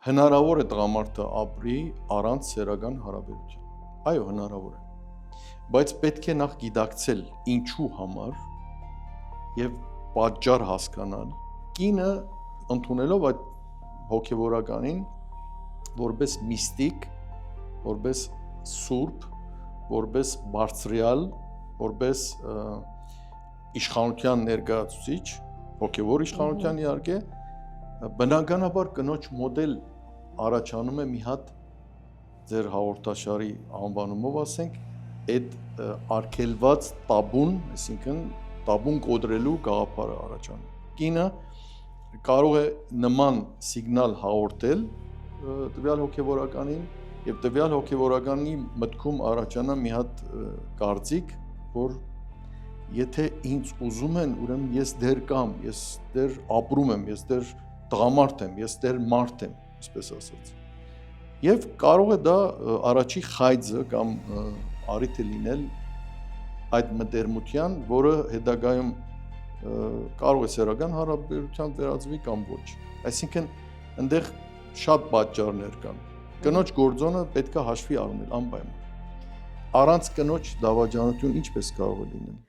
Հնարավոր է տղամարդը ապրի առանց սեռական հարաբերության։ Այո, հնարավոր է։ Բայց պետք է նախ գիտակցել ինչու համար եւ պատճառ հասկանալ։ Կինը ընդունելով այդ հոգեվորականին որպես միստիկ, որպես սուրբ, որպես բարձրյալ, որպես իշխանության ներկայացուցիչ, հոգեվոր իշխանության իհարկե, բնականաբար կնոջ մոդել առաջանում է մի հատ ձեր հաղորդաշարի անվանումով ասենք, այդ արգելված տաբուն, այսինքն տաբուն կոդրելու գաղափարը առաջանում։ Կինը կարող է նման սիգնալ հաղորդել տվյալ հոգեվորականին եւ տվյալ հոգեվորականի մտքում առաջանա մի հատ կարծիք, որ եթե ինձ ուզում են, ուրեմն ես դեռ կամ, ես դեռ ապրում եմ, ես դեռ տղամարդ եմ, ես դեռ մարդ եմ, այսպես ասած։ Եվ կարող է դա առաջի խայձը կամ առիթը լինել այդ մտերմության, որը հետագայում կարող է սեռական հարաբերության վերածվի կամ ոչ։ Այսինքն այնտեղ շատ պատճառներ կան։ Կնոջ գործոնը պետք է հաշվի առնել անպայման։ Առանց կնոջ դավաճանություն ինչպես կարող է լինել։